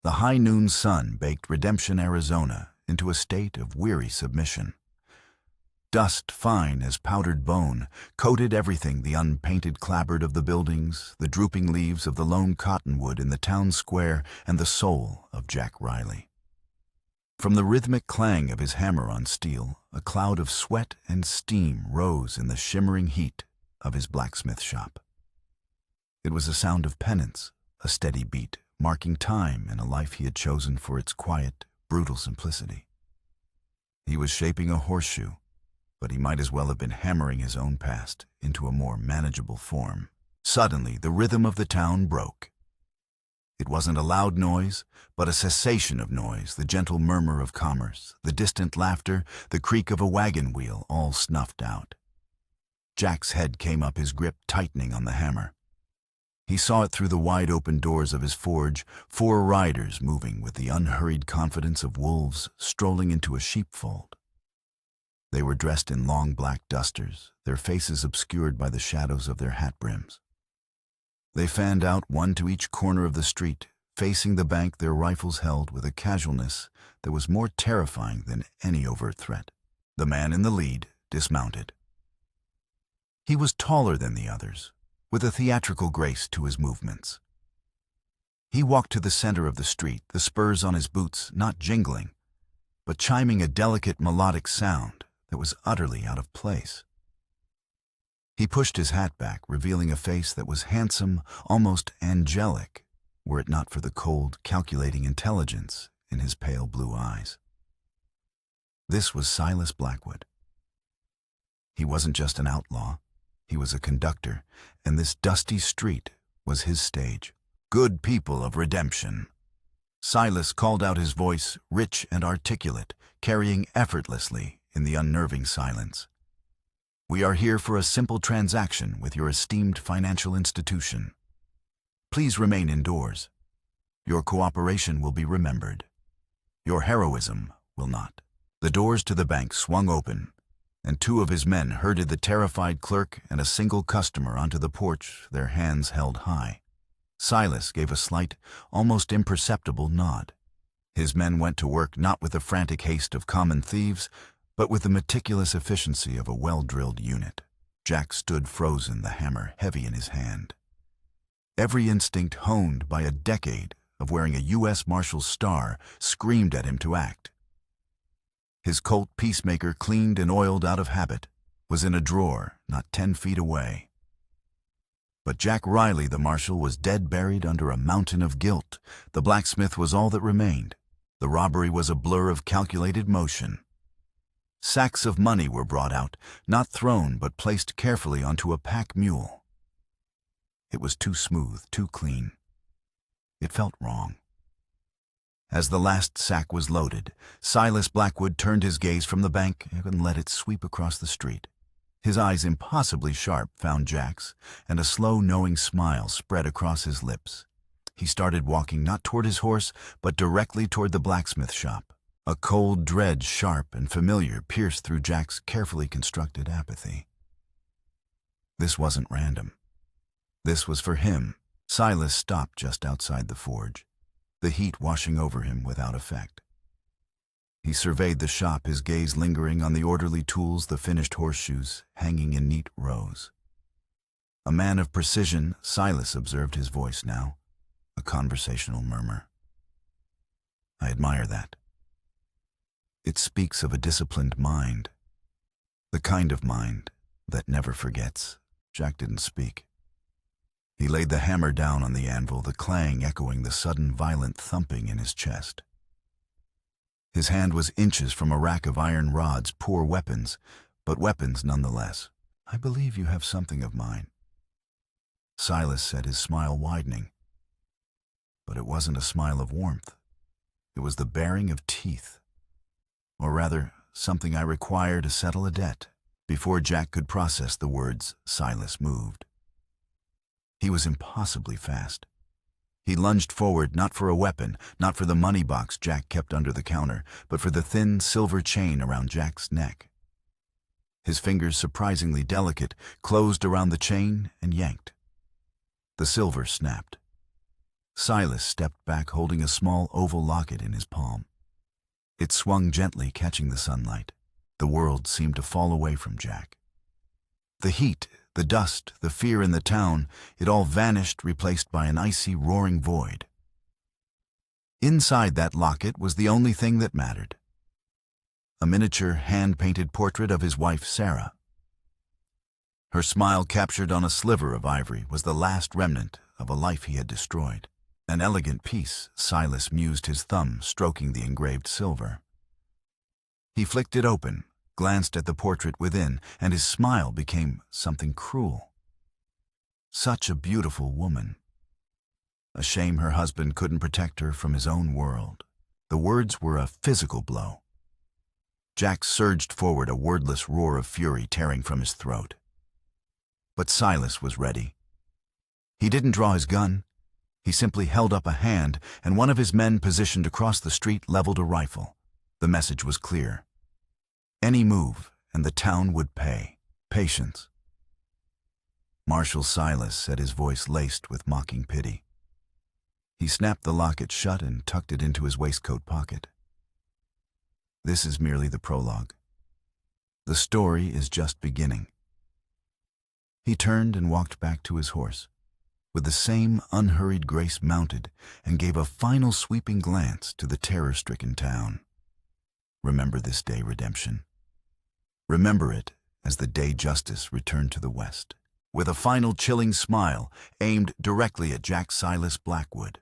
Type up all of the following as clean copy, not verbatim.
The high noon sun baked Redemption, Arizona, into a state of weary submission. Dust fine as powdered bone coated everything, the unpainted clapboard of the buildings, the drooping leaves of the lone cottonwood in the town square, and the soul of Jack Riley. From the rhythmic clang of his hammer on steel, a cloud of sweat and steam rose in the shimmering heat of his blacksmith shop. It was a sound of penance, a steady beat, marking time in a life he had chosen for its quiet, brutal simplicity. He was shaping a horseshoe, but he might as well have been hammering his own past into a more manageable form. Suddenly, the rhythm of the town broke. It wasn't a loud noise, but a cessation of noise, the gentle murmur of commerce, the distant laughter, the creak of a wagon wheel, all snuffed out. Jack's head came up, his grip tightening on the hammer. He saw it through the wide-open doors of his forge, 4 riders moving with the unhurried confidence of wolves strolling into a sheepfold. They were dressed in long black dusters, their faces obscured by the shadows of their hat brims. They fanned out, one to each corner of the street, facing the bank, their rifles held with a casualness that was more terrifying than any overt threat. The man in the lead dismounted. He was taller than the others, with a theatrical grace to his movements. He walked to the center of the street, the spurs on his boots not jingling, but chiming a delicate melodic sound that was utterly out of place. He pushed his hat back, revealing a face that was handsome, almost angelic, were it not for the cold, calculating intelligence in his pale blue eyes. This was Silas Blackwood. He wasn't just an outlaw, he was a conductor, and this dusty street was his stage. Good people of Redemption. Silas called out, his voice rich and articulate, carrying effortlessly in the unnerving silence. We are here for a simple transaction with your esteemed financial institution. Please remain indoors. Your cooperation will be remembered. Your heroism will not. The doors to the bank swung open, and 2 of his men herded the terrified clerk and a single customer onto the porch, their hands held high. Silas gave a slight, almost imperceptible nod. His men went to work not with the frantic haste of common thieves, but with the meticulous efficiency of a well-drilled unit. Jack stood frozen, the hammer heavy in his hand. Every instinct honed by a decade of wearing a U.S. Marshal's star screamed at him to act. His Colt Peacemaker, cleaned and oiled out of habit, was in a drawer not 10 feet away. But Jack Riley, the marshal, was dead buried under a mountain of guilt. The blacksmith was all that remained. The robbery was a blur of calculated motion. Sacks of money were brought out, not thrown but placed carefully onto a pack mule. It was too smooth, too clean. It felt wrong. As the last sack was loaded, Silas Blackwood turned his gaze from the bank and let it sweep across the street. His eyes, impossibly sharp, found Jack's, and a slow, knowing smile spread across his lips. He started walking not toward his horse, but directly toward the blacksmith shop. A cold dread, sharp and familiar, pierced through Jack's carefully constructed apathy. This wasn't random. This was for him. Silas stopped just outside the forge, the heat washing over him without effect. He surveyed the shop, his gaze lingering on the orderly tools, the finished horseshoes hanging in neat rows. A man of precision, Silas observed his voice now, a conversational murmur. I admire that. It speaks of a disciplined mind, the kind of mind that never forgets. Jack didn't speak. He laid the hammer down on the anvil, the clang echoing the sudden violent thumping in his chest. His hand was inches from a rack of iron rods, poor weapons, but weapons nonetheless. I believe you have something of mine, Silas said, his smile widening. But it wasn't a smile of warmth. It was the baring of teeth. Or rather, something I require to settle a debt. Before Jack could process the words, Silas moved. He was impossibly fast. He lunged forward, not for a weapon, not for the money box Jack kept under the counter, but for the thin silver chain around Jack's neck. His fingers, surprisingly delicate, closed around the chain and yanked. The silver snapped. Silas stepped back holding a small oval locket in his palm. It swung gently, catching the sunlight. The world seemed to fall away from Jack. The heat, the dust, the fear in the town, it all vanished, replaced by an icy, roaring void. Inside that locket was the only thing that mattered. A miniature, hand-painted portrait of his wife, Sarah. Her smile, captured on a sliver of ivory, was the last remnant of a life he had destroyed. An elegant piece, Silas mused, his thumb stroking the engraved silver. He flicked it open, glanced at the portrait within, and his smile became something cruel. Such a beautiful woman. A shame her husband couldn't protect her from his own world. The words were a physical blow. Jack surged forward, a wordless roar of fury tearing from his throat. But Silas was ready. He didn't draw his gun. He simply held up a hand, and one of his men positioned across the street leveled a rifle. The message was clear. Any move, and the town would pay. Patience. Marshal Silas said, his voice laced with mocking pity. He snapped the locket shut and tucked it into his waistcoat pocket. This is merely the prologue. The story is just beginning. He turned and walked back to his horse, with the same unhurried grace, mounted, and gave a final sweeping glance to the terror-stricken town. Remember this day, redemption. Remember it as the day justice returned to the West, with a final chilling smile aimed directly at Jack Silas Blackwood.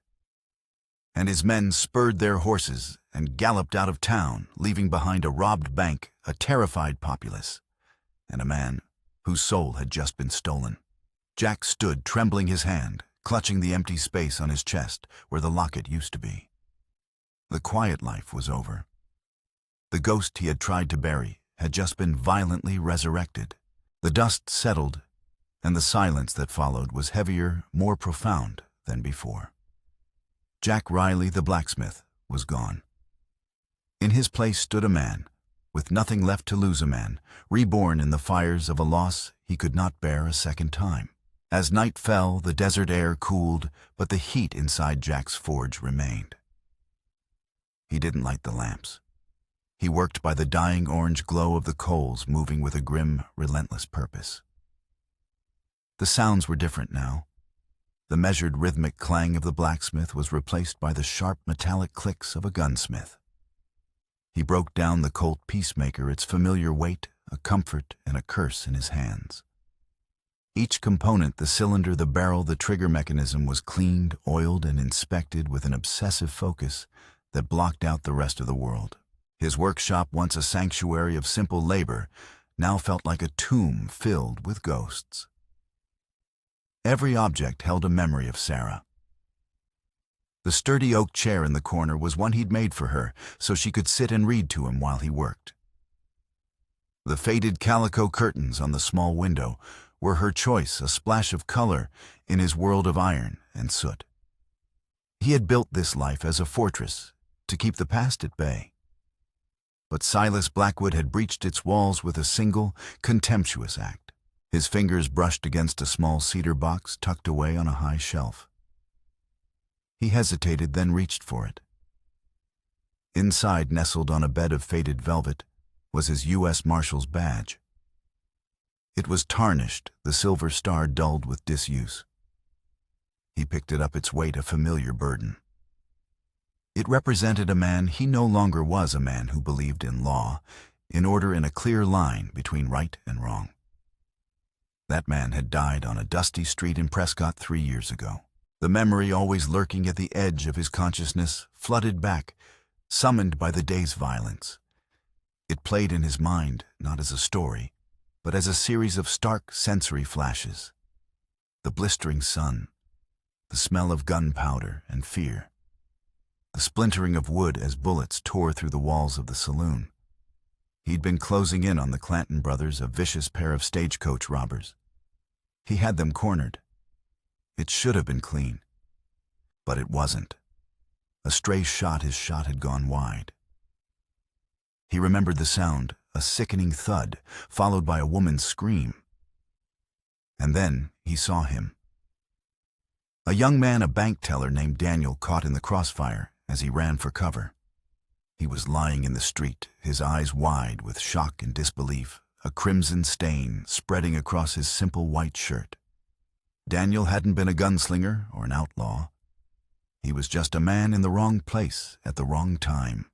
And his men spurred their horses and galloped out of town, leaving behind a robbed bank, a terrified populace, and a man whose soul had just been stolen. Jack stood, trembling his hand, clutching the empty space on his chest where the locket used to be. The quiet life was over. The ghost he had tried to bury had just been violently resurrected. The dust settled, and the silence that followed was heavier, more profound than before. Jack Riley, the blacksmith, was gone. In his place stood a man, with nothing left to lose, a man, reborn in the fires of a loss he could not bear a second time. As night fell, the desert air cooled, but the heat inside Jack's forge remained. He didn't light the lamps. He worked by the dying orange glow of the coals, moving with a grim, relentless purpose. The sounds were different now. The measured, rhythmic clang of the blacksmith was replaced by the sharp, metallic clicks of a gunsmith. He broke down the Colt Peacemaker, its familiar weight, a comfort and a curse in his hands. Each component, the cylinder, the barrel, the trigger mechanism, was cleaned, oiled, and inspected with an obsessive focus that blocked out the rest of the world. His workshop, once a sanctuary of simple labor, now felt like a tomb filled with ghosts. Every object held a memory of Sarah. The sturdy oak chair in the corner was one he'd made for her, so she could sit and read to him while he worked. The faded calico curtains on the small window were her choice, a splash of color in his world of iron and soot. He had built this life as a fortress to keep the past at bay. But Silas Blackwood had breached its walls with a single, contemptuous act. His fingers brushed against a small cedar box tucked away on a high shelf. He hesitated, then reached for it. Inside, nestled on a bed of faded velvet, was his U.S. Marshal's badge. It was tarnished, the silver star dulled with disuse. He picked it up, its weight a familiar burden. It represented a man. He no longer was a man who believed in law, in order, in a clear line between right and wrong. That man had died on a dusty street in Prescott 3 years ago. The memory, always lurking at the edge of his consciousness, flooded back, summoned by the day's violence. It played in his mind, not as a story, but as a series of stark sensory flashes. The blistering sun, the smell of gunpowder and fear, the splintering of wood as bullets tore through the walls of the saloon. He'd been closing in on the Clanton brothers, a vicious pair of stagecoach robbers. He had them cornered. It should have been clean, but it wasn't. A stray shot, his shot had gone wide. He remembered the sound, a sickening thud, followed by a woman's scream. And then he saw him. A young man, a bank teller named Daniel, caught in the crossfire as he ran for cover. He was lying in the street, his eyes wide with shock and disbelief, a crimson stain spreading across his simple white shirt. Daniel hadn't been a gunslinger or an outlaw. He was just a man in the wrong place at the wrong time.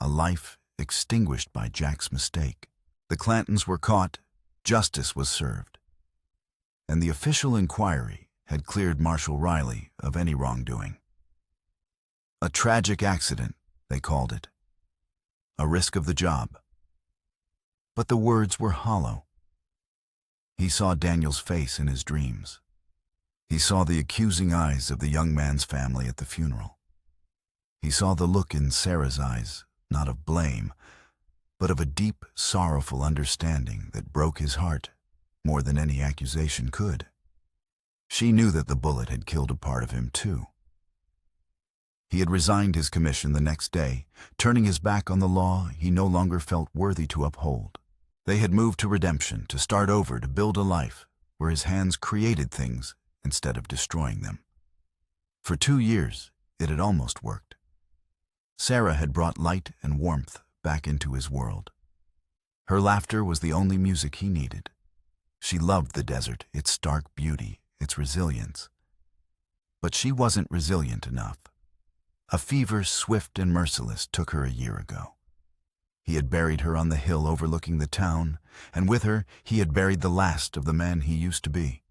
A life extinguished by Jack's mistake. The Clantons were caught, justice was served, and the official inquiry had cleared Marshal Riley of any wrongdoing. A tragic accident, they called it. A risk of the job. But the words were hollow. He saw Daniel's face in his dreams. He saw the accusing eyes of the young man's family at the funeral. He saw the look in Sarah's eyes, not of blame, but of a deep, sorrowful understanding that broke his heart more than any accusation could. She knew that the bullet had killed a part of him, too. He had resigned his commission the next day, turning his back on the law he no longer felt worthy to uphold. They had moved to redemption, to start over, to build a life where his hands created things instead of destroying them. For 2 years, it had almost worked. Sarah had brought light and warmth back into his world. Her laughter was the only music he needed. She loved the desert, its stark beauty, its resilience. But she wasn't resilient enough. A fever swift and merciless took her a year ago. He had buried her on the hill overlooking the town, and with her he had buried the last of the man he used to be.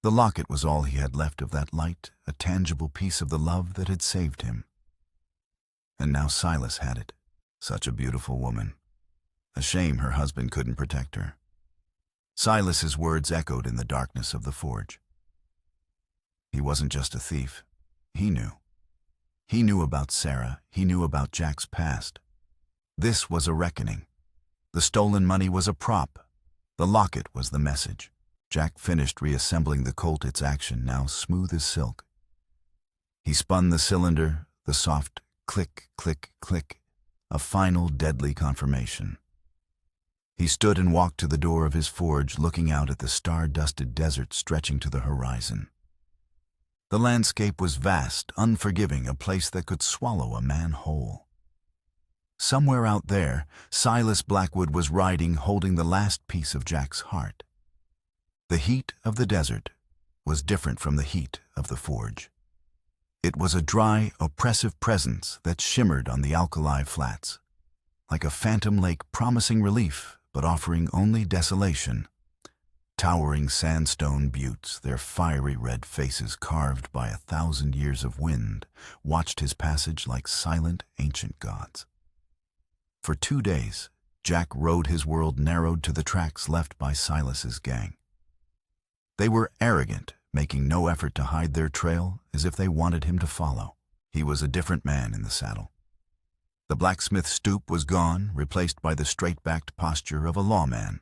The locket was all he had left of that light, a tangible piece of the love that had saved him. And now Silas had it. Such a beautiful woman. A shame her husband couldn't protect her. Silas's words echoed in the darkness of the forge. He wasn't just a thief. He knew. He knew about Sarah. He knew about Jack's past. This was a reckoning. The stolen money was a prop. The locket was the message. Jack finished reassembling the Colt, its action now smooth as silk. He spun the cylinder, the soft click, click, click, a final deadly confirmation. He stood and walked to the door of his forge, looking out at the star-dusted desert stretching to the horizon. The landscape was vast, unforgiving, a place that could swallow a man whole. Somewhere out there, Silas Blackwood was riding, holding the last piece of Jack's heart. The heat of the desert was different from the heat of the forge. It was a dry, oppressive presence that shimmered on the alkali flats, like a phantom lake promising relief but offering only desolation. Towering sandstone buttes, their fiery red faces carved by 1,000 years of wind, watched his passage like silent ancient gods. For 2 days, Jack rode his world narrowed to the tracks left by Silas's gang. They were arrogant, making no effort to hide their trail, as if they wanted him to follow. He was a different man in the saddle. The blacksmith stoop was gone, replaced by the straight-backed posture of a lawman.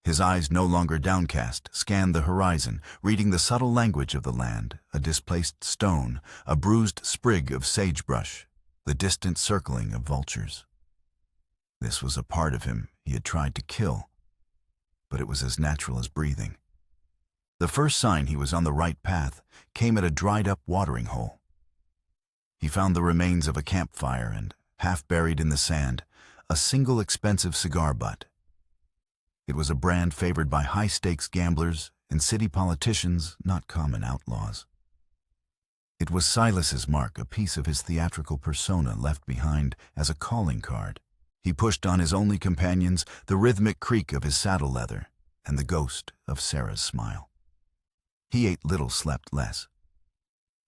His eyes, no longer downcast, scanned the horizon, reading the subtle language of the land, a displaced stone, a bruised sprig of sagebrush, the distant circling of vultures. This was a part of him he had tried to kill, but it was as natural as breathing. The first sign he was on the right path came at a dried-up watering hole. He found the remains of a campfire and, half buried in the sand, a single expensive cigar butt. It was a brand favored by high-stakes gamblers and city politicians, not common outlaws. It was Silas's mark, a piece of his theatrical persona left behind as a calling card. He pushed on his only companions, the rhythmic creak of his saddle leather and the ghost of Sarah's smile. He ate little, slept less.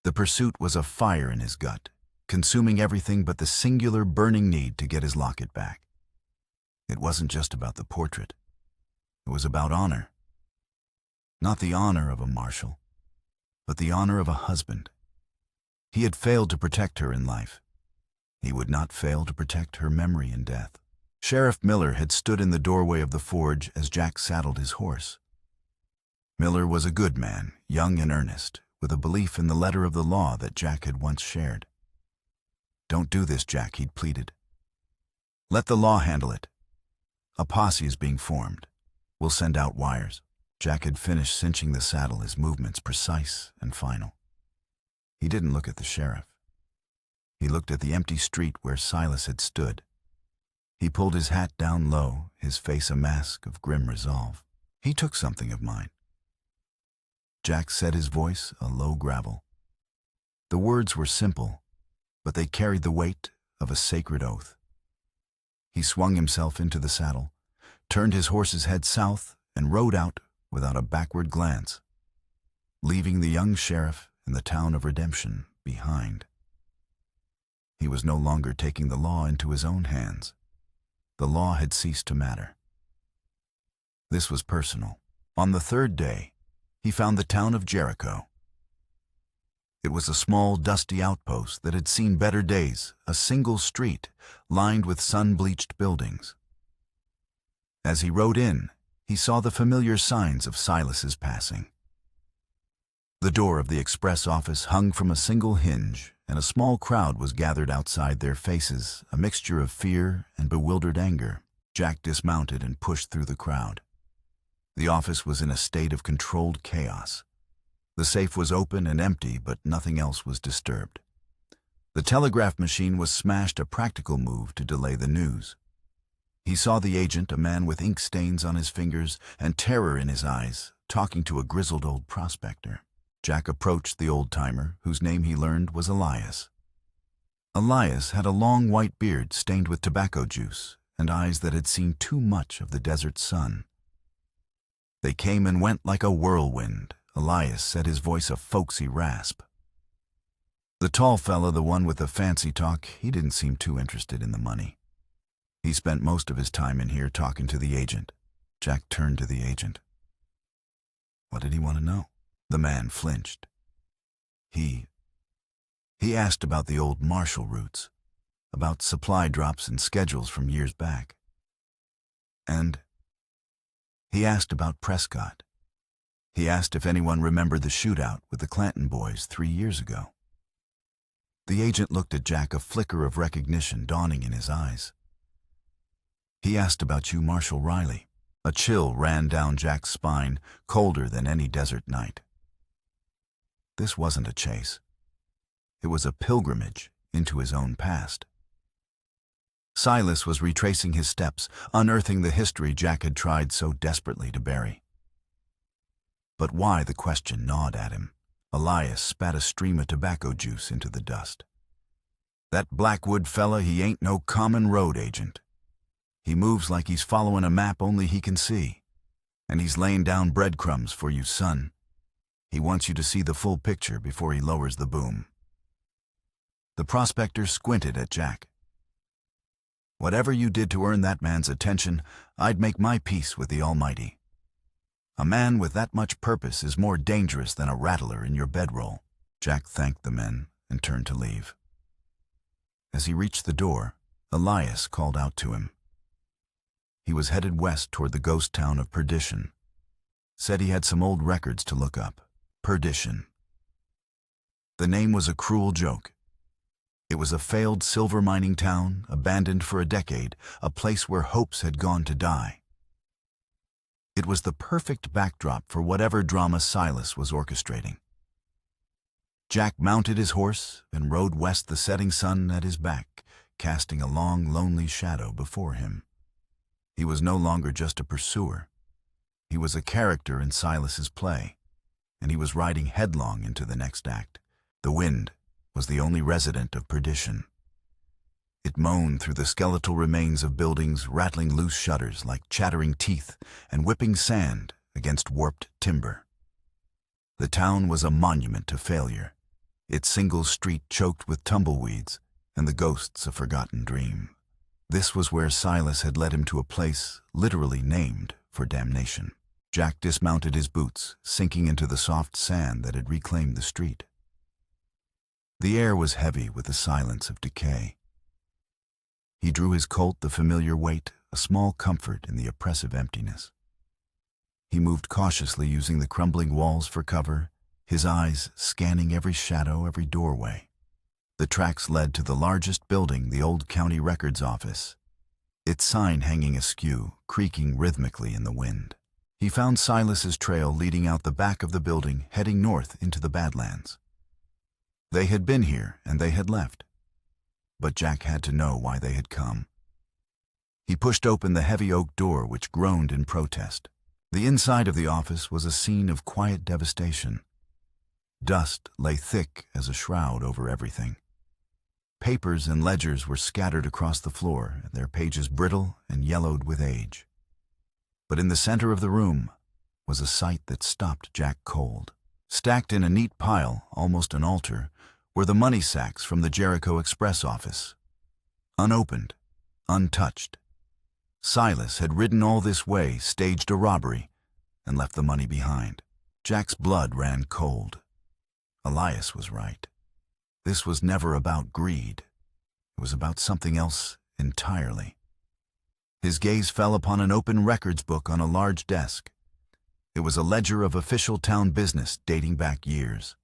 The pursuit was a fire in his gut, consuming everything but the singular burning need to get his locket back. It wasn't just about the portrait. It was about honor. Not the honor of a marshal, but the honor of a husband. He had failed to protect her in life. He would not fail to protect her memory in death. Sheriff Miller had stood in the doorway of the forge as Jack saddled his horse. Miller was a good man, young and earnest, with a belief in the letter of the law that Jack had once shared. "Don't do this, Jack," he'd pleaded. "Let the law handle it. A posse is being formed. We'll send out wires." Jack had finished cinching the saddle, his movements precise and final. He didn't look at the sheriff. He looked at the empty street where Silas had stood. He pulled his hat down low, his face a mask of grim resolve. "He took something of mine." Jack set his voice a low gravel. The words were simple, but they carried the weight of a sacred oath. He swung himself into the saddle, turned his horse's head south, and rode out without a backward glance, leaving the young sheriff in the town of redemption behind. He was no longer taking the law into his own hands. The law had ceased to matter. This was personal. On the third day, he found the town of Jericho. It was a small, dusty outpost that had seen better days, a single street lined with sun-bleached buildings. As he rode in, he saw the familiar signs of Silas's passing. The door of the express office hung from a single hinge, and a small crowd was gathered outside, their faces a mixture of fear and bewildered anger. Jack dismounted and pushed through the crowd. The office was in a state of controlled chaos. The safe was open and empty, but nothing else was disturbed. The telegraph machine was smashed, a practical move to delay the news. He saw the agent, a man with ink stains on his fingers and terror in his eyes, talking to a grizzled old prospector. Jack approached the old-timer, whose name he learned was Elias. Elias had a long white beard stained with tobacco juice and eyes that had seen too much of the desert sun. They came and went like a whirlwind. Elias set his voice a folksy rasp. The tall fella, the one with the fancy talk, he didn't seem too interested in the money. He spent most of his time in here talking to the agent. Jack turned to the agent. What did he want to know? The man flinched. He asked about the old Marshall routes, about supply drops and schedules from years back. And he asked about Prescott. He asked if anyone remembered the shootout with the Clanton boys 3 years ago. The agent looked at Jack, a flicker of recognition dawning in his eyes. He asked about you, Marshall Riley. A chill ran down Jack's spine, colder than any desert night. This wasn't a chase. It was a pilgrimage into his own past. Silas was retracing his steps, unearthing the history Jack had tried so desperately to bury. But why, the question gnawed at him. Elias spat a stream of tobacco juice into the dust. That Blackwood fella, he ain't no common road agent. He moves like he's following a map only he can see. And he's laying down breadcrumbs for you, son. He wants you to see the full picture before he lowers the boom. The prospector squinted at Jack. Whatever you did to earn that man's attention, I'd make my peace with the Almighty. A man with that much purpose is more dangerous than a rattler in your bedroll. Jack thanked the men and turned to leave. As he reached the door, Elias called out to him. He was headed west toward the ghost town of Perdition. Said he had some old records to look up. Perdition. The name was a cruel joke. It was a failed silver mining town, abandoned for a decade, a place where hopes had gone to die. It was the perfect backdrop for whatever drama Silas was orchestrating. Jack mounted his horse and rode west, the setting sun at his back, casting a long, lonely shadow before him. He was no longer just a pursuer. He was a character in Silas's play, and he was riding headlong into the next act. The wind was the only resident of Perdition. It moaned through the skeletal remains of buildings, rattling loose shutters like chattering teeth and whipping sand against warped timber. The town was a monument to failure, its single street choked with tumbleweeds and the ghosts of forgotten dream. This was where Silas had led him to a place literally named for damnation. Jack dismounted his boots, sinking into the soft sand that had reclaimed the street. The air was heavy with the silence of decay. He drew his Colt, the familiar weight, a small comfort in the oppressive emptiness. He moved cautiously, using the crumbling walls for cover, his eyes scanning every shadow, every doorway. The tracks led to the largest building, the old county records office, its sign hanging askew, creaking rhythmically in the wind. He found Silas's trail leading out the back of the building, heading north into the Badlands. They had been here and they had left. But Jack had to know why they had come. He pushed open the heavy oak door which groaned in protest. The inside of the office was a scene of quiet devastation. Dust lay thick as a shroud over everything. Papers and ledgers were scattered across the floor, their pages brittle and yellowed with age. But in the center of the room was a sight that stopped Jack cold. Stacked in a neat pile, almost an altar, were the money sacks from the Jericho Express office. Unopened, untouched. Silas had ridden all this way, staged a robbery, and left the money behind. Jack's blood ran cold. Elias was right. This was never about greed. It was about something else entirely. His gaze fell upon an open records book on a large desk. It was a ledger of official town business dating back years.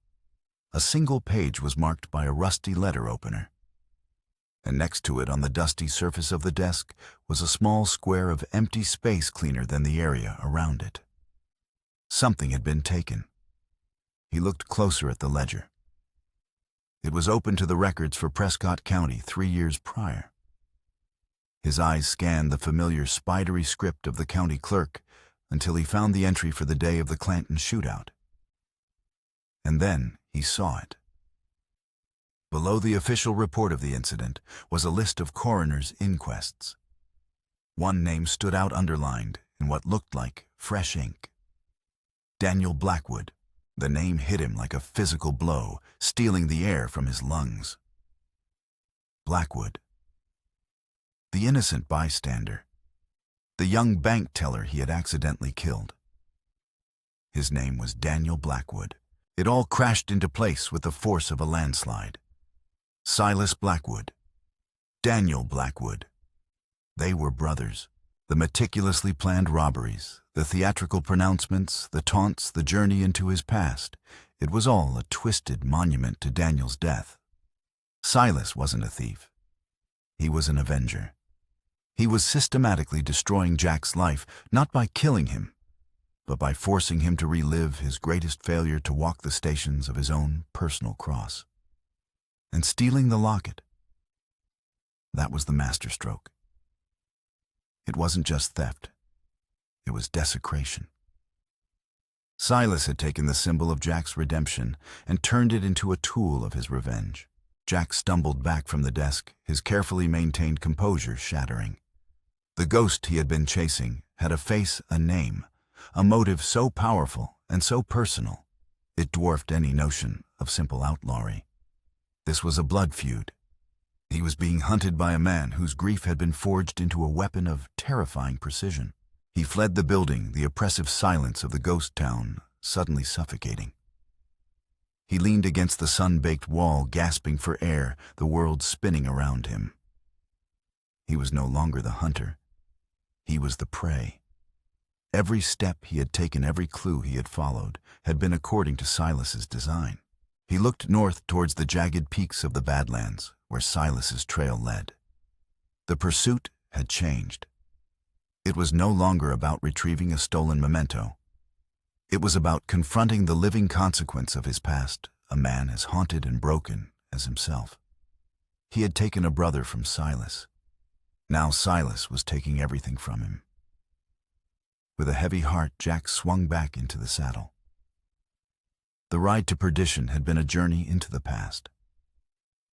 A single page was marked by a rusty letter opener. And next to it on the dusty surface of the desk was a small square of empty space cleaner than the area around it. Something had been taken. He looked closer at the ledger. It was open to the records for Prescott County 3 years prior. His eyes scanned the familiar spidery script of the county clerk until he found the entry for the day of the Clanton shootout. And then he saw it. Below the official report of the incident was a list of coroner's inquests. One name stood out underlined in what looked like fresh ink. Daniel Blackwood. The name hit him like a physical blow, stealing the air from his lungs. Blackwood. The innocent bystander. The young bank teller he had accidentally killed. His name was Daniel Blackwood. It all crashed into place with the force of a landslide. Silas Blackwood. Daniel Blackwood. They were brothers. The meticulously planned robberies, the theatrical pronouncements, the taunts, the journey into his past. It was all a twisted monument to Daniel's death. Silas wasn't a thief. He was an avenger. He was systematically destroying Jack's life, not by killing him, but by forcing him to relive his greatest failure to walk the stations of his own personal cross. And stealing the locket. That was the masterstroke. It wasn't just theft. It was desecration. Silas had taken the symbol of Jack's redemption and turned it into a tool of his revenge. Jack stumbled back from the desk, his carefully maintained composure shattering. The ghost he had been chasing had a face, a name, a motive so powerful and so personal, it dwarfed any notion of simple outlawry. This was a blood feud. He was being hunted by a man whose grief had been forged into a weapon of terrifying precision. He fled the building, the oppressive silence of the ghost town suddenly suffocating. He leaned against the sun-baked wall, gasping for air, the world spinning around him. He was no longer the hunter. He was the prey. Every step he had taken, every clue he had followed, had been according to Silas's design. He looked north towards the jagged peaks of the Badlands, where Silas's trail led. The pursuit had changed. It was no longer about retrieving a stolen memento. It was about confronting the living consequence of his past, a man as haunted and broken as himself. He had taken a brother from Silas. Now Silas was taking everything from him. With a heavy heart, Jack swung back into the saddle. The ride to perdition had been a journey into the past.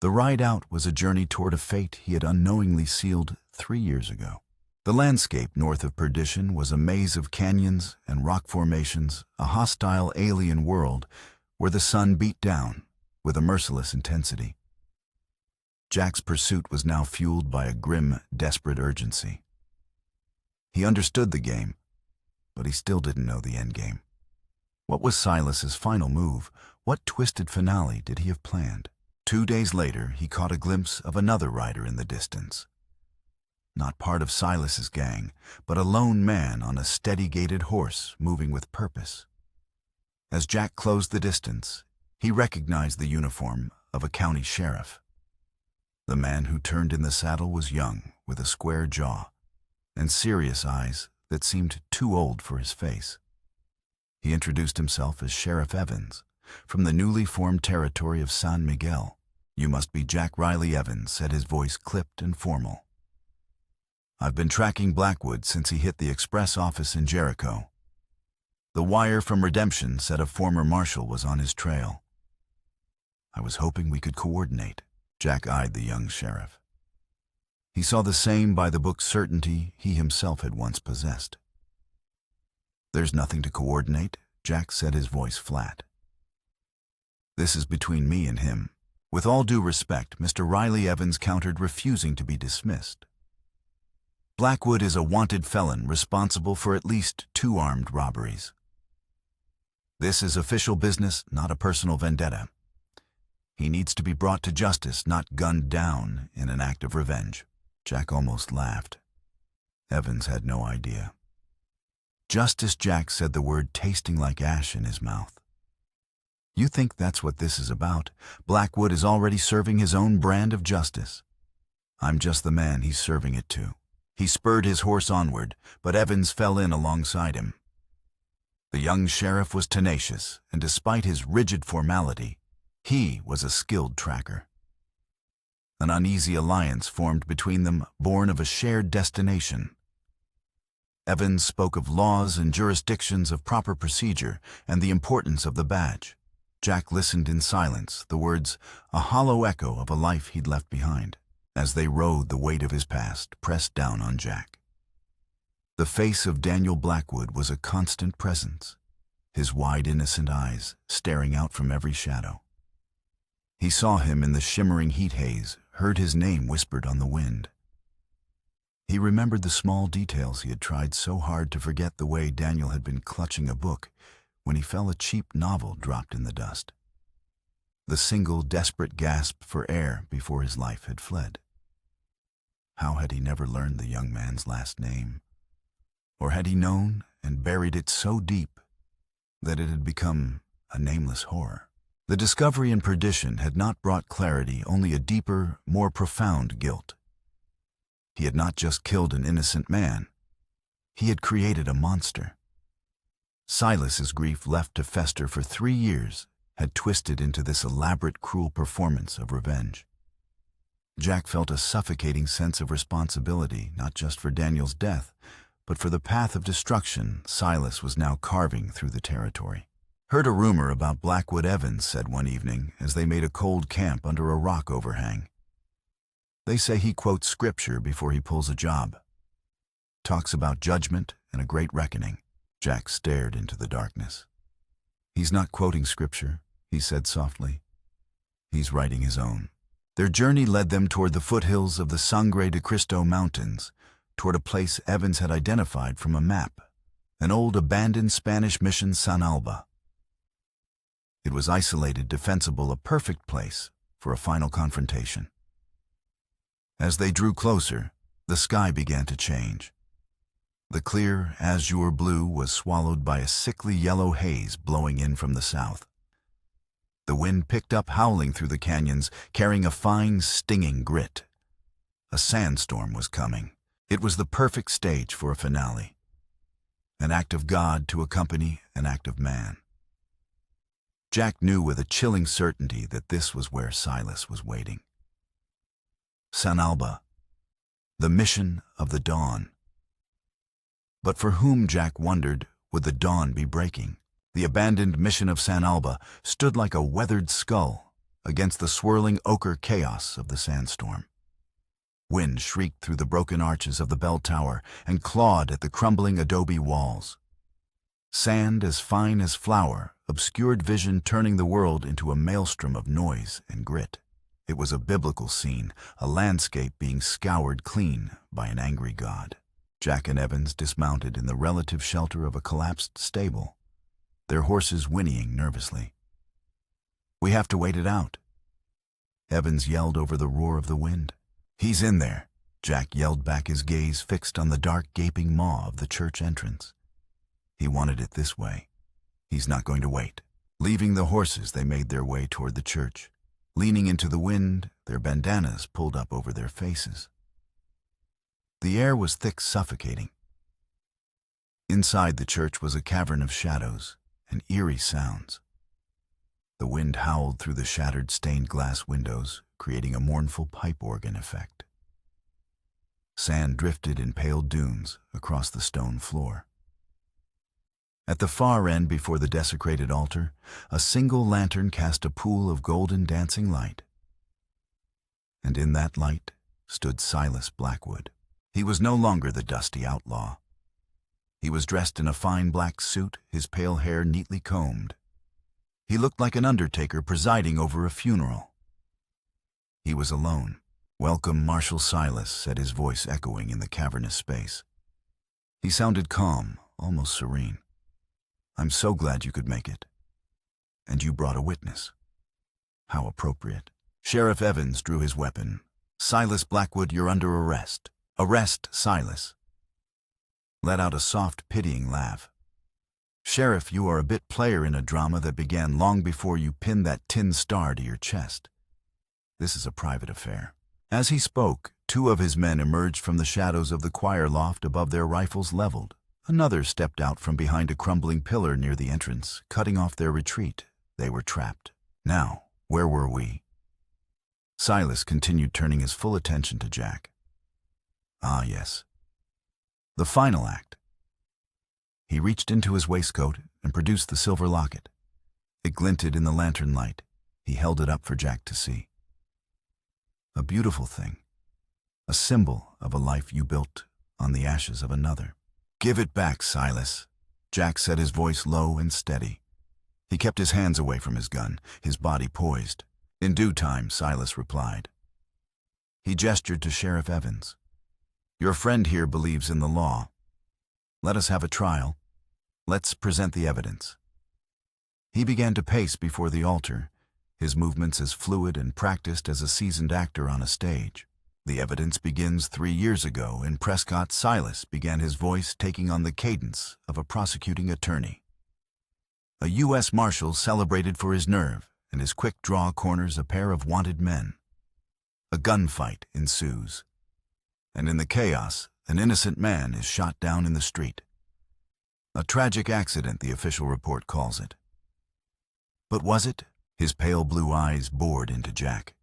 The ride out was a journey toward a fate he had unknowingly sealed 3 years ago. The landscape north of perdition was a maze of canyons and rock formations, a hostile alien world where the sun beat down with a merciless intensity. Jack's pursuit was now fueled by a grim, desperate urgency. He understood the game, but he still didn't know the endgame. What was Silas's final move? What twisted finale did he have planned? 2 days later, he caught a glimpse of another rider in the distance. Not part of Silas's gang, but a lone man on a steady-gaited horse moving with purpose. As Jack closed the distance, he recognized the uniform of a county sheriff. The man who turned in the saddle was young, with a square jaw and serious eyes that seemed too old for his face. He introduced himself as Sheriff Evans, from the newly formed territory of San Miguel. "You must be Jack Riley Evans," said his voice clipped and formal. "I've been tracking Blackwood since he hit the express office in Jericho. The wire from Redemption said a former marshal was on his trail. I was hoping we could coordinate." Jack eyed the young sheriff. He saw the same by-the-book certainty he himself had once possessed. "There's nothing to coordinate," Jack said, his voice flat. "This is between me and him." With all due respect, Mr. Riley Evans countered, refusing to be dismissed. "Blackwood is a wanted felon responsible for at least 2 armed robberies. This is official business, not a personal vendetta. He needs to be brought to justice, not gunned down in an act of revenge." Jack almost laughed. Evans had no idea. "Justice," Jack said, the word tasting like ash in his mouth. "You think that's what this is about? Blackwood is already serving his own brand of justice. I'm just the man he's serving it to." He spurred his horse onward, but Evans fell in alongside him. The young sheriff was tenacious, and despite his rigid formality, he was a skilled tracker. An uneasy alliance formed between them, born of a shared destination. Evans spoke of laws and jurisdictions, of proper procedure, and the importance of the badge. Jack listened in silence, the words a hollow echo of a life he'd left behind. As they rode, the weight of his past pressed down on Jack. The face of Daniel Blackwood was a constant presence, his wide, innocent eyes staring out from every shadow. He saw him in the shimmering heat haze, heard his name whispered on the wind. He remembered the small details he had tried so hard to forget, the way Daniel had been clutching a book when he felt a cheap novel dropped in the dust. The single desperate gasp for air before his life had fled. How had he never learned the young man's last name? Or had he known and buried it so deep that it had become a nameless horror? The discovery and perdition had not brought clarity, only a deeper, more profound guilt. He had not just killed an innocent man. He had created a monster. Silas's grief, left to fester for 3 years, had twisted into this elaborate, cruel performance of revenge. Jack felt a suffocating sense of responsibility, not just for Daniel's death, but for the path of destruction Silas was now carving through the territory. "Heard a rumor about Blackwood," Evans said one evening as they made a cold camp under a rock overhang. "They say he quotes scripture before he pulls a job. Talks about judgment and a great reckoning." Jack stared into the darkness. "He's not quoting scripture," he said softly. "He's writing his own." Their journey led them toward the foothills of the Sangre de Cristo Mountains, toward a place Evans had identified from a map, an old abandoned Spanish mission, San Alba. It was isolated, defensible, a perfect place for a final confrontation. As they drew closer, the sky began to change. The clear, azure blue was swallowed by a sickly yellow haze blowing in from the south. The wind picked up, howling through the canyons, carrying a fine, stinging grit. A sandstorm was coming. It was the perfect stage for a finale. An act of God to accompany an act of man. Jack knew with a chilling certainty that this was where Silas was waiting. San Alba, the mission of the dawn. But for whom, Jack wondered, would the dawn be breaking? The abandoned mission of San Alba stood like a weathered skull against the swirling ochre chaos of the sandstorm. Wind shrieked through the broken arches of the bell tower and clawed at the crumbling adobe walls. Sand as fine as flour obscured vision, turning the world into a maelstrom of noise and grit. It was a biblical scene, a landscape being scoured clean by an angry God. Jack and Evans dismounted in the relative shelter of a collapsed stable, their horses whinnying nervously. "We have to wait it out," Evans yelled over the roar of the wind. "He's in there," Jack yelled back, his gaze fixed on the dark, gaping maw of the church entrance. "He wanted it this way. He's not going to wait." Leaving the horses, they made their way toward the church, leaning into the wind, their bandanas pulled up over their faces. The air was thick, suffocating. Inside the church was a cavern of shadows and eerie sounds. The wind howled through the shattered stained glass windows, creating a mournful pipe organ effect. Sand drifted in pale dunes across the stone floor. At the far end, before the desecrated altar, a single lantern cast a pool of golden dancing light. And in that light stood Silas Blackwood. He was no longer the dusty outlaw. He was dressed in a fine black suit, his pale hair neatly combed. He looked like an undertaker presiding over a funeral. He was alone. "Welcome, Marshal Silas," said his voice echoing in the cavernous space. He sounded calm, almost serene. "I'm so glad you could make it. And you brought a witness. How appropriate." Sheriff Evans drew his weapon. "Silas Blackwood, you're under arrest. Arrest Silas." Let out a soft, pitying laugh. "Sheriff, you are a bit player in a drama that began long before you pinned that tin star to your chest. This is a private affair." As he spoke, two of his men emerged from the shadows of the choir loft above, their rifles leveled. Another stepped out from behind a crumbling pillar near the entrance, cutting off their retreat. They were trapped. Now, where were we? Silas continued, turning his full attention to Jack. Ah, yes. The final act. He reached into his waistcoat and produced the silver locket. It glinted in the lantern light. He held it up for Jack to see. A beautiful thing. A symbol of a life you built on the ashes of another. "Give it back, Silas," Jack said, his voice low and steady. He kept his hands away from his gun, his body poised. "In due time," Silas replied. He gestured to Sheriff Evans. "Your friend here believes in the law. Let us have a trial. Let's present the evidence." He began to pace before the altar, his movements as fluid and practiced as a seasoned actor on a stage. "The evidence begins 3 years ago in Prescott." Silas began, his voice taking on the cadence of a prosecuting attorney. A U.S. Marshal celebrated for his nerve and his quick draw corners a pair of wanted men. A gunfight ensues, and in the chaos, an innocent man is shot down in the street. A tragic accident, the official report calls it. But was it? His pale blue eyes bored into Jack.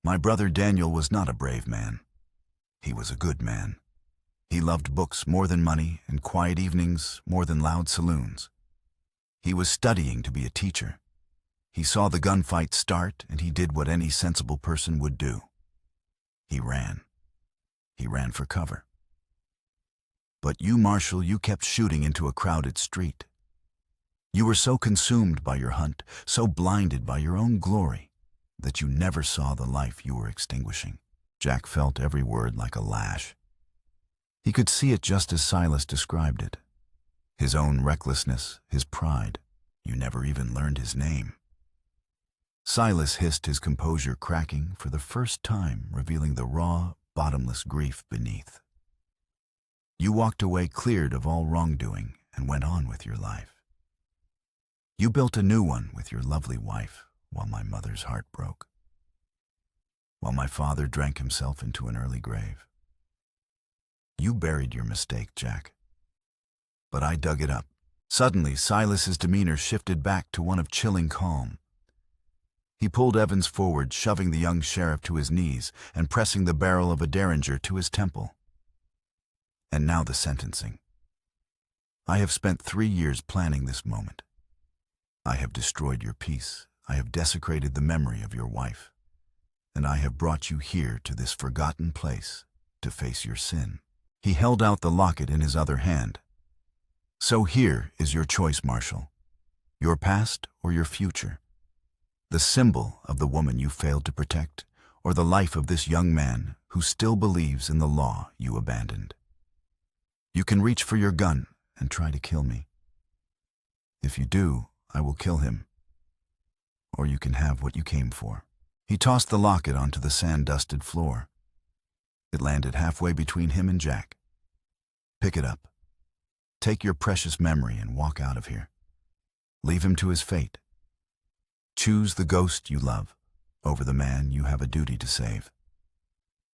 "My brother Daniel was not a brave man. He was a good man. He loved books more than money and quiet evenings more than loud saloons. He was studying to be a teacher. He saw the gunfight start, and he did what any sensible person would do. He ran. He ran for cover. But you, Marshal, you kept shooting into a crowded street. You were so consumed by your hunt, so blinded by your own glory, that you never saw the life you were extinguishing." Jack felt every word like a lash. He could see it just as Silas described it. His own recklessness, his pride. You never even learned his name. Silas hissed, his composure cracking for the first time, revealing the raw, bottomless grief beneath. "You walked away cleared of all wrongdoing and went on with your life. You built a new one with your lovely wife while my mother's heart broke. While my father drank himself into an early grave. You buried your mistake, Jack. But I dug it up." Suddenly, Silas's demeanor shifted back to one of chilling calm. He pulled Evans forward, shoving the young sheriff to his knees and pressing the barrel of a derringer to his temple. "And now the sentencing. I have spent 3 years planning this moment. I have destroyed your peace. I have desecrated the memory of your wife. And I have brought you here to this forgotten place to face your sin." He held out the locket in his other hand. "So here is your choice, Marshal. Your past or your future. The symbol of the woman you failed to protect, or the life of this young man who still believes in the law you abandoned. You can reach for your gun and try to kill me. If you do, I will kill him. Or you can have what you came for." He tossed the locket onto the sand-dusted floor. It landed halfway between him and Jack. "Pick it up. Take your precious memory and walk out of here. Leave him to his fate. Choose the ghost you love over the man you have a duty to save.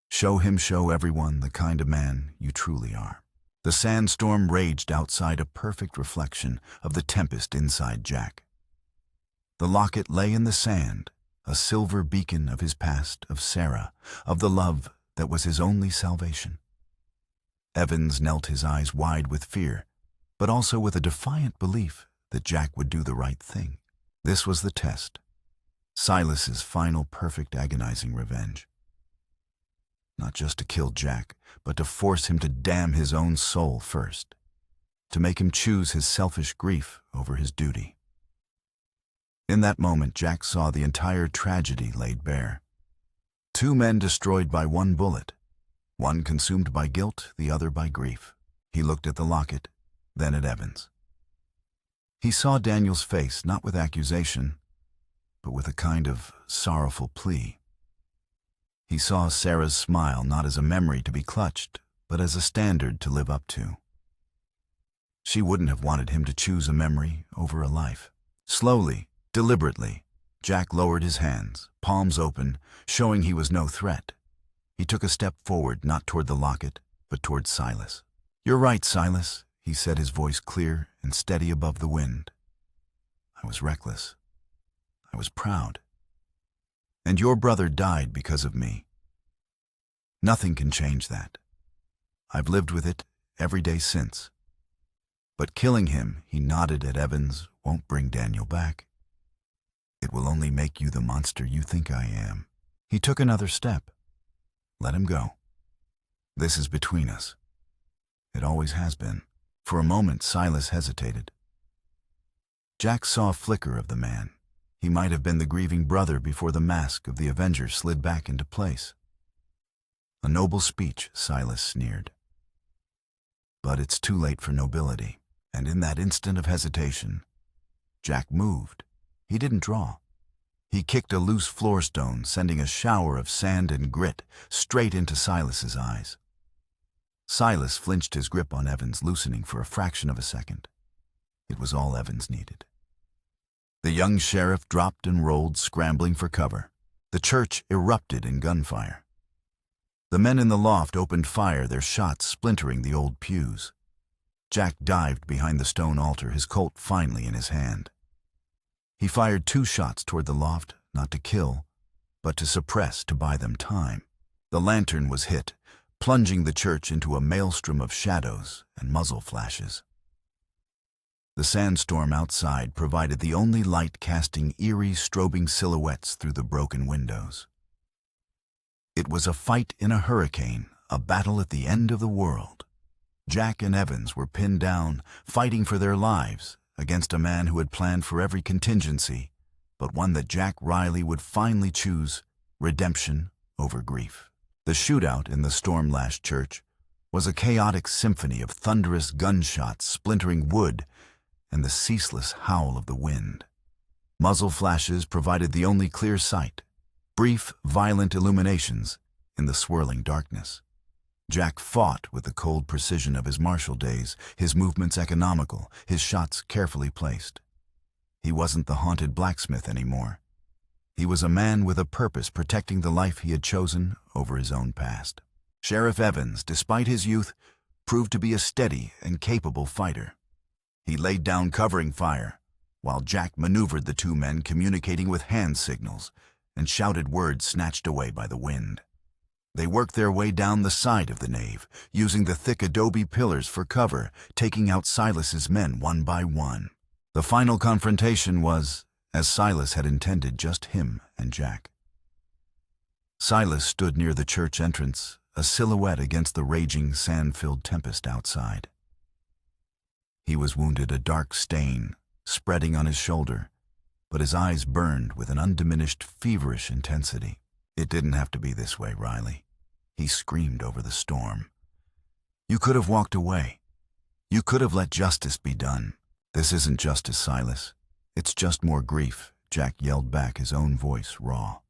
Show everyone the kind of man you truly are." The sandstorm raged outside, a perfect reflection of the tempest inside Jack. The locket lay in the sand, a silver beacon of his past, of Sarah, of the love that was his only salvation. Evans knelt, his eyes wide with fear, but also with a defiant belief that Jack would do the right thing. This was the test. Silas's final perfect agonizing revenge. Not just to kill Jack, but to force him to damn his own soul first. To make him choose his selfish grief over his duty. In that moment, Jack saw the entire tragedy laid bare. Two men destroyed by one bullet. One consumed by guilt, the other by grief. He looked at the locket, then at Evans. He saw Daniel's face, not with accusation, but with a kind of sorrowful plea. He saw Sarah's smile not as a memory to be clutched, but as a standard to live up to. She wouldn't have wanted him to choose a memory over a life. Slowly, deliberately, Jack lowered his hands, palms open, showing he was no threat. He took a step forward, not toward the locket, but toward Silas. "You're right, Silas," he said, his voice clear and steady above the wind. "I was reckless. I was proud. And your brother died because of me. Nothing can change that. I've lived with it every day since. But killing him," he nodded at Evans, "won't bring Daniel back. It will only make you the monster you think I am." He took another step. "Let him go. This is between us. It always has been." For a moment, Silas hesitated. Jack saw a flicker of the man. He might have been the grieving brother before the mask of the Avenger slid back into place. "A noble speech," Silas sneered. "But it's too late for nobility." And in that instant of hesitation, Jack moved. He didn't draw. He kicked a loose floor stone, sending a shower of sand and grit straight into Silas's eyes. Silas flinched, his grip on Evans loosening for a fraction of a second. It was all Evans needed. The young sheriff dropped and rolled, scrambling for cover. The church erupted in gunfire. The men in the loft opened fire, their shots splintering the old pews. Jack dived behind the stone altar, his Colt finally in his hand. He fired 2 shots toward the loft, not to kill, but to suppress, to buy them time. The lantern was hit, plunging the church into a maelstrom of shadows and muzzle flashes. The sandstorm outside provided the only light, casting eerie, strobing silhouettes through the broken windows. It was a fight in a hurricane, a battle at the end of the world. Jack and Evans were pinned down, fighting for their lives, against a man who had planned for every contingency, but one that Jack Riley would finally choose redemption over grief. The shootout in the storm-lashed church was a chaotic symphony of thunderous gunshots splintering wood and the ceaseless howl of the wind. Muzzle flashes provided the only clear sight, brief, violent illuminations in the swirling darkness. Jack fought with the cold precision of his martial days, his movements economical, his shots carefully placed. He wasn't the haunted blacksmith anymore. He was a man with a purpose, protecting the life he had chosen over his own past. Sheriff Evans, despite his youth, proved to be a steady and capable fighter. He laid down covering fire, while Jack maneuvered the 2 men, communicating with hand signals and shouted words snatched away by the wind. They worked their way down the side of the nave, using the thick adobe pillars for cover, taking out Silas's men one by one. The final confrontation was, as Silas had intended, just him and Jack. Silas stood near the church entrance, a silhouette against the raging, sand-filled tempest outside. He was wounded, a dark stain spreading on his shoulder, but his eyes burned with an undiminished, feverish intensity. "It didn't have to be this way, Riley," he screamed over the storm. "You could have walked away. You could have let justice be done." "This isn't justice, Silas. It's just more grief," Jack yelled back, his own voice raw.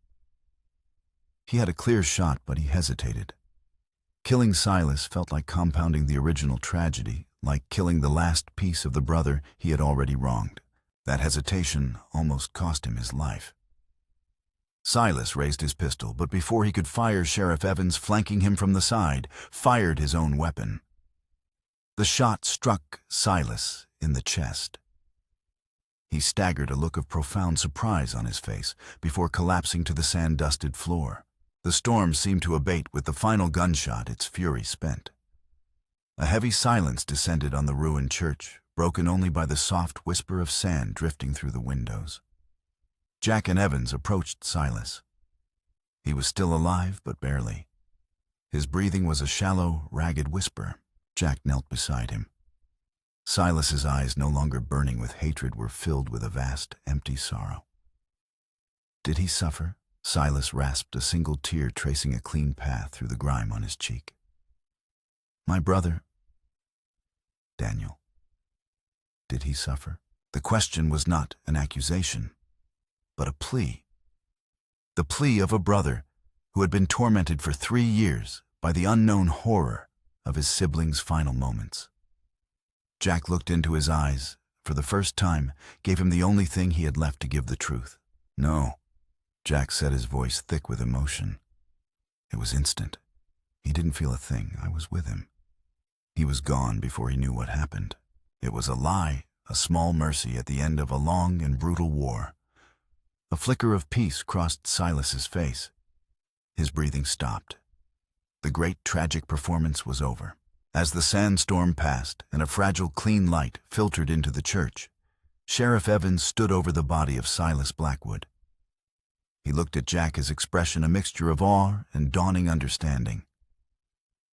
He had a clear shot, but he hesitated. Killing Silas felt like compounding the original tragedy, like killing the last piece of the brother he had already wronged. That hesitation almost cost him his life. Silas raised his pistol, but before he could fire, Sheriff Evans, flanking him from the side, fired his own weapon. The shot struck Silas in the chest. He staggered, a look of profound surprise on his face, before collapsing to the sand-dusted floor. The storm seemed to abate with the final gunshot, its fury spent. A heavy silence descended on the ruined church, broken only by the soft whisper of sand drifting through the windows. Jack and Evans approached Silas. He was still alive, but barely. His breathing was a shallow, ragged whisper. Jack knelt beside him. Silas's eyes, no longer burning with hatred, were filled with a vast, empty sorrow. Did he suffer? Silas rasped, a single tear tracing a clean path through the grime on his cheek. My brother, Daniel. Did he suffer? The question was not an accusation, but a plea. The plea of a brother who had been tormented for 3 years by the unknown horror of his sibling's final moments. Jack looked into his eyes, for the first time, gave him the only thing he had left to give the truth. No, Jack said, his voice thick with emotion. It was instant. He didn't feel a thing. I was with him. He was gone before he knew what happened. It was a lie, a small mercy at the end of a long and brutal war. A flicker of peace crossed Silas's face. His breathing stopped. The great tragic performance was over. As the sandstorm passed and a fragile, clean light filtered into the church, Sheriff Evans stood over the body of Silas Blackwood. He looked at Jack, his expression a mixture of awe and dawning understanding.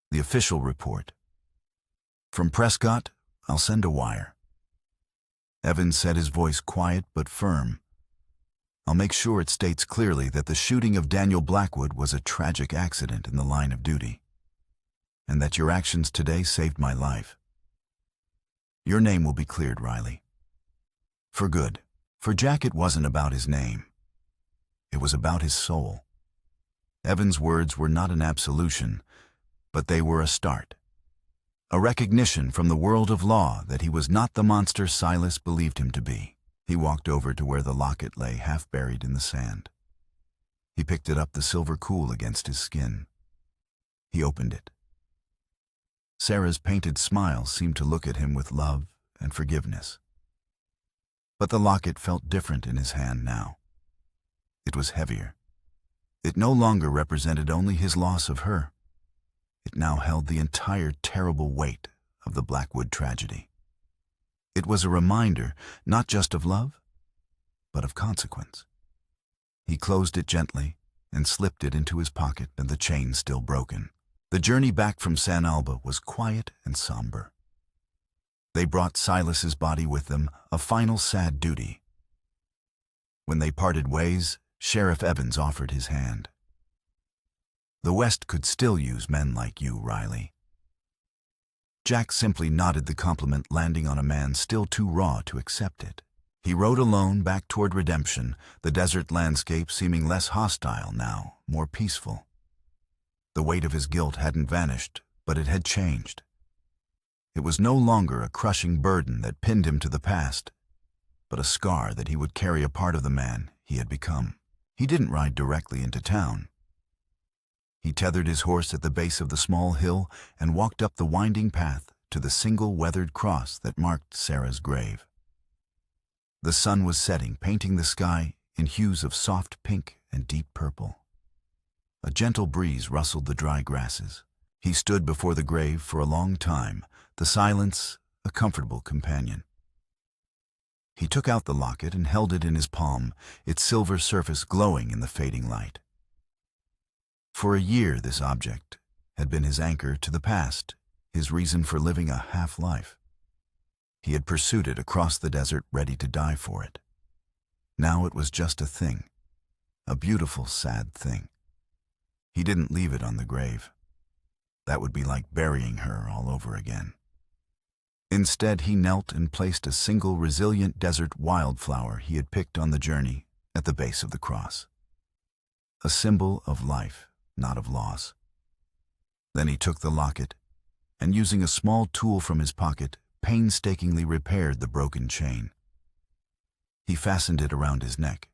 The official report. From Prescott, I'll send a wire. Evans said, his voice quiet but firm. I'll make sure it states clearly that the shooting of Daniel Blackwood was a tragic accident in the line of duty, and that your actions today saved my life. Your name will be cleared, Riley. For good. For Jack, it wasn't about his name. It was about his soul. Evans' words were not an absolution, but they were a start. A recognition from the world of law that he was not the monster Silas believed him to be. He walked over to where the locket lay, half buried in the sand. He picked it up, the silver cool against his skin. He opened it. Sarah's painted smile seemed to look at him with love and forgiveness. But the locket felt different in his hand now. It was heavier. It no longer represented only his loss of her. It now held the entire terrible weight of the Blackwood tragedy. It was a reminder not just of love, but of consequence. He closed it gently and slipped it into his pocket, and the chain still broken. The journey back from San Alba was quiet and somber. They brought Silas's body with them, a final sad duty. When they parted ways, Sheriff Evans offered his hand. The West could still use men like you, Riley. Jack simply nodded the compliment, landing on a man still too raw to accept it. He rode alone back toward redemption, the desert landscape seeming less hostile now, more peaceful. The weight of his guilt hadn't vanished, but it had changed. It was no longer a crushing burden that pinned him to the past, but a scar that he would carry a part of the man he had become. He didn't ride directly into town. He tethered his horse at the base of the small hill and walked up the winding path to the single weathered cross that marked Sarah's grave. The sun was setting, painting the sky in hues of soft pink and deep purple. A gentle breeze rustled the dry grasses. He stood before the grave for a long time, the silence a comfortable companion. He took out the locket and held it in his palm, its silver surface glowing in the fading light. For a year, this object had been his anchor to the past, his reason for living a half-life. He had pursued it across the desert, ready to die for it. Now it was just a thing, a beautiful, sad thing. He didn't leave it on the grave. That would be like burying her all over again. Instead, he knelt and placed a single resilient desert wildflower he had picked on the journey at the base of the cross. A symbol of life, not of loss. Then he took the locket and, using a small tool from his pocket, painstakingly repaired the broken chain. He fastened it around his neck.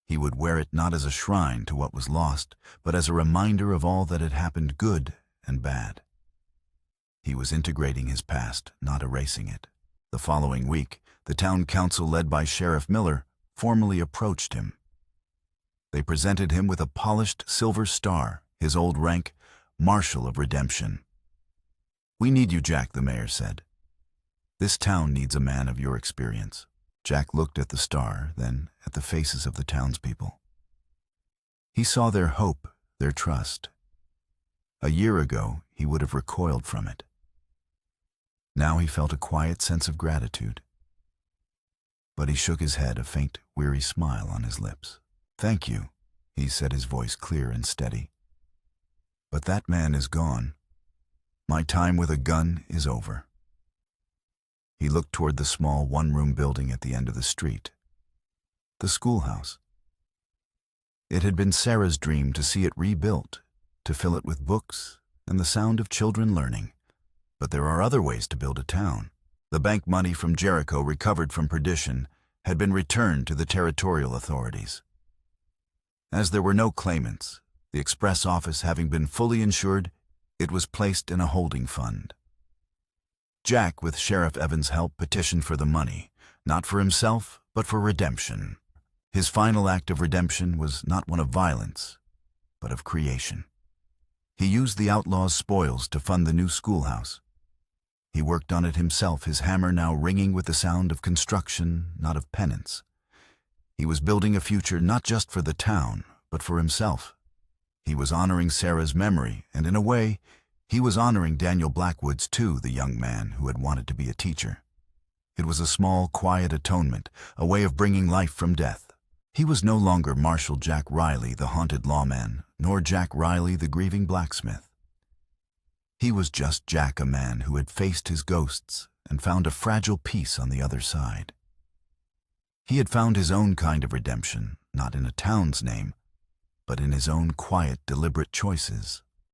He would wear it not as a shrine to what was lost, but as a reminder of all that had happened, good and bad. He was integrating his past, not erasing it. The following week, the town council led by Sheriff Miller formally approached him. They presented him with a polished silver star, his old rank, Marshal of Redemption. "We need you, Jack," the mayor said. "This town needs a man of your experience." Jack looked at the star, then at the faces of the townspeople. He saw their hope, their trust. A year ago, he would have recoiled from it. Now he felt a quiet sense of gratitude. But he shook his head, a faint, weary smile on his lips. "Thank you," he said, his voice clear and steady. "But that man is gone. My time with a gun is over." He looked toward the small one-room building at the end of the street. The schoolhouse. It had been Sarah's dream to see it rebuilt, to fill it with books and the sound of children learning. But there are other ways to build a town. The bank money from Jericho recovered from perdition had been returned to the territorial authorities. As there were no claimants, the express office having been fully insured, it was placed in a holding fund. Jack, with Sheriff Evans' help, petitioned for the money, not for himself, but for redemption. His final act of redemption was not one of violence, but of creation. He used the outlaw's spoils to fund the new schoolhouse. He worked on it himself, his hammer now ringing with the sound of construction, not of penance. He was building a future not just for the town, but for himself. He was honoring Sarah's memory, and in a way, he was honoring Daniel Blackwood's too, the young man who had wanted to be a teacher. It was a small, quiet atonement, a way of bringing life from death. He was no longer Marshal Jack Riley, the haunted lawman, nor Jack Riley, the grieving blacksmith. He was just Jack, a man who had faced his ghosts and found a fragile peace on the other side. He had found his own kind of redemption, not in a town's name, but in his own quiet, deliberate choices.